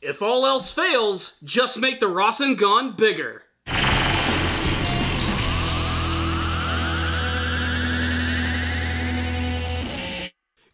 If all else fails, just make the Rasengan bigger.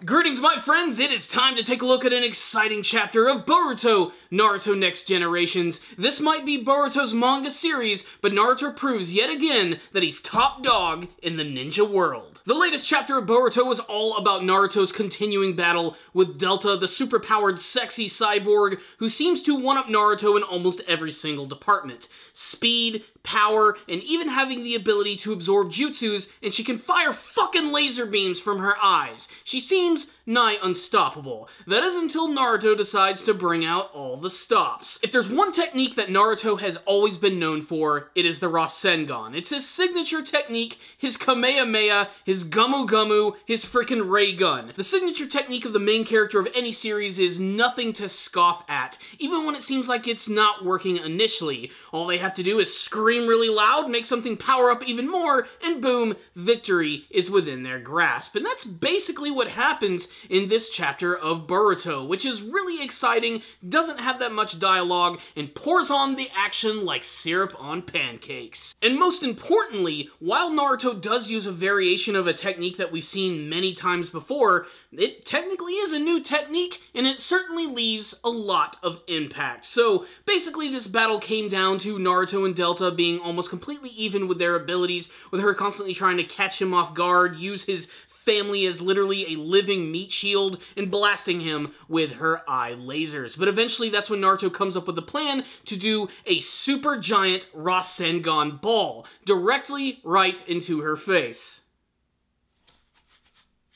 Greetings, my friends! It is time to take a look at an exciting chapter of Boruto, Naruto Next Generations. This might be Boruto's manga series, but Naruto proves yet again that he's top dog in the ninja world. The latest chapter of Boruto was all about Naruto's continuing battle with Delta, the superpowered sexy cyborg who seems to one-up Naruto in almost every single department. Speed, power, and even having the ability to absorb jutsus, and she can fire fucking laser beams from her eyes. She seems nigh unstoppable. That is until Naruto decides to bring out all the stops. If there's one technique that Naruto has always been known for, it is the Rasengan. It's his signature technique, his Kamehameha, his Gumu Gumu, his frickin' Ray Gun. The signature technique of the main character of any series is nothing to scoff at, even when it seems like it's not working initially. All they have to do is scream really loud, make something power up even more, and boom, victory is within their grasp. And that's basically what happens in this chapter of Boruto, which is really exciting, doesn't have that much dialogue, and pours on the action like syrup on pancakes. And most importantly, while Naruto does use a variation of a technique that we've seen many times before, it technically is a new technique, and it certainly leaves a lot of impact. So basically this battle came down to Naruto and Delta being almost completely even with their abilities, with her constantly trying to catch him off guard, use his family as literally a living meat shield, and blasting him with her eye lasers. But eventually that's when Naruto comes up with a plan to do a super giant Rasengan ball directly right into her face.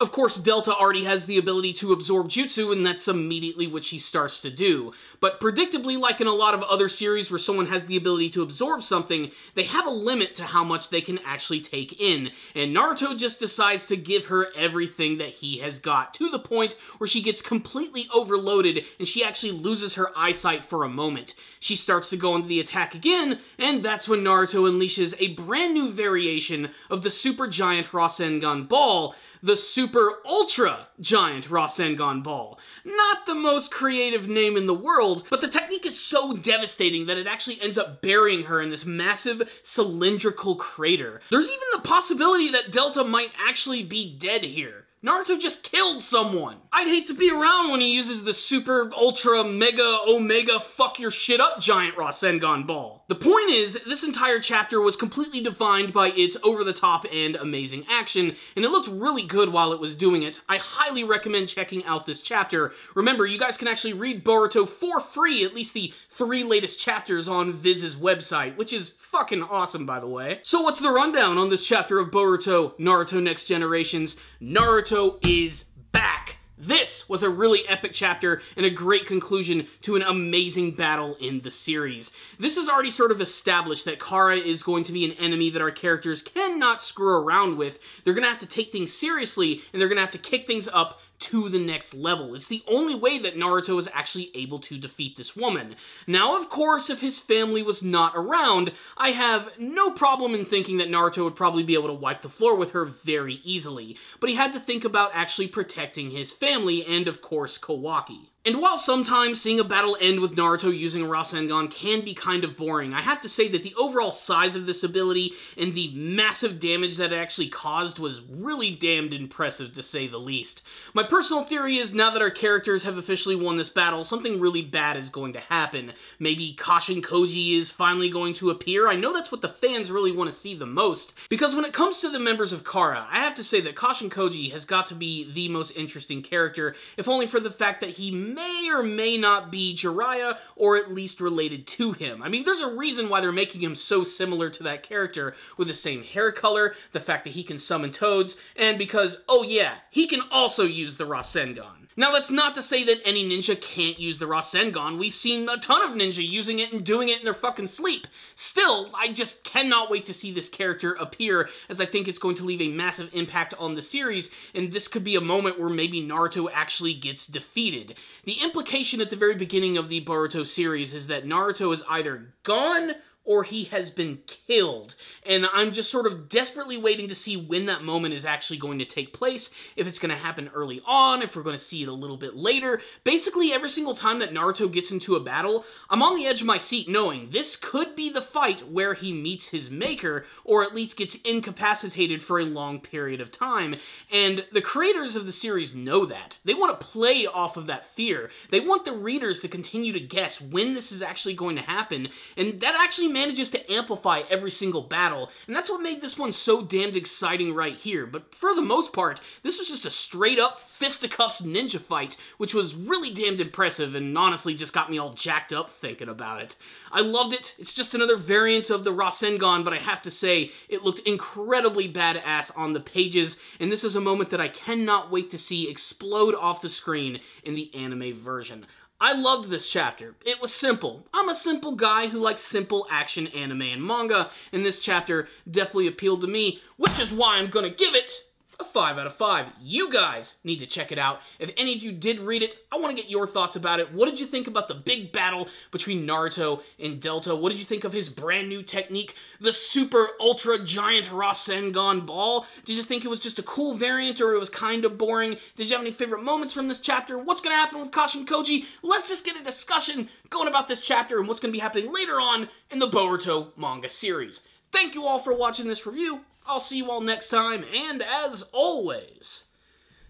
Of course, Delta already has the ability to absorb jutsu, and that's immediately what she starts to do. But predictably, like in a lot of other series where someone has the ability to absorb something, they have a limit to how much they can actually take in. And Naruto just decides to give her everything that he has got, to the point where she gets completely overloaded and she actually loses her eyesight for a moment. She starts to go into the attack again, and that's when Naruto unleashes a brand new variation of the super giant Rasengan ball, the Super Ultra Giant Rasengan Ball. Not the most creative name in the world, but the technique is so devastating that it actually ends up burying her in this massive cylindrical crater. There's even the possibility that Delta might actually be dead here. Naruto just killed someone. I'd hate to be around when he uses the super, ultra, mega, omega, fuck your shit up giant Rasengan ball. The point is, this entire chapter was completely defined by its over-the-top and amazing action, and it looked really good while it was doing it. I highly recommend checking out this chapter. Remember, you guys can actually read Boruto for free, at least the 3 latest chapters on Viz's website, which is fucking awesome, by the way. So what's the rundown on this chapter of Boruto, Naruto Next Generations? Naruto is back! This was a really epic chapter and a great conclusion to an amazing battle in the series. This has already sort of established that Kara is going to be an enemy that our characters cannot screw around with. They're going to have to take things seriously, and they're going to have to kick things up to the next level. It's the only way that Naruto is actually able to defeat this woman. Now, of course, if his family was not around, I have no problem in thinking that Naruto would probably be able to wipe the floor with her very easily, but he had to think about actually protecting his family and, of course, Kawaki. And while sometimes seeing a battle end with Naruto using a Rasengan can be kind of boring, I have to say that the overall size of this ability and the massive damage that it actually caused was really damned impressive, to say the least. My personal theory is, now that our characters have officially won this battle, something really bad is going to happen. Maybe Kashin Koji is finally going to appear. I know that's what the fans really want to see the most, because when it comes to the members of Kara, I have to say that Kashin Koji has got to be the most interesting character, if only for the fact that he may or may not be Jiraiya, or at least related to him. I mean, there's a reason why they're making him so similar to that character, with the same hair color, the fact that he can summon toads, and because, oh yeah, he can also use the Rasengan. Now, that's not to say that any ninja can't use the Rasengan. We've seen a ton of ninja using it and doing it in their fucking sleep. Still, I just cannot wait to see this character appear, as I think it's going to leave a massive impact on the series, and this could be a moment where maybe Naruto actually gets defeated. The implication at the very beginning of the Boruto series is that Naruto is either gone or he has been killed. And I'm just sort of desperately waiting to see when that moment is actually going to take place, if it's going to happen early on, if we're going to see it a little bit later. Basically, every single time that Naruto gets into a battle, I'm on the edge of my seat knowing this could be the fight where he meets his maker, or at least gets incapacitated for a long period of time. And the creators of the series know that. They want to play off of that fear. They want the readers to continue to guess when this is actually going to happen, and that actually manages to amplify every single battle, and that's what made this one so damned exciting right here. But for the most part, this was just a straight-up fisticuffs ninja fight, which was really damned impressive, and honestly just got me all jacked up thinking about it. I loved it. It's just another variant of the Rasengan, but I have to say, it looked incredibly badass on the pages, and this is a moment that I cannot wait to see explode off the screen in the anime version. I loved this chapter. It was simple. I'm a simple guy who likes simple action anime and manga, and this chapter definitely appealed to me, which is why I'm gonna give it a 5 out of 5. You guys need to check it out. If any of you did read it, I want to get your thoughts about it. What did you think about the big battle between Naruto and Delta? What did you think of his brand new technique, the super ultra giant Rasengan ball? Did you think it was just a cool variant, or it was kind of boring? Did you have any favorite moments from this chapter? What's going to happen with Kashin Koji? Let's just get a discussion going about this chapter and what's going to be happening later on in the Boruto manga series. Thank you all for watching this review. I'll see you all next time, and as always,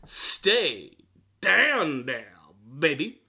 stay down, baby.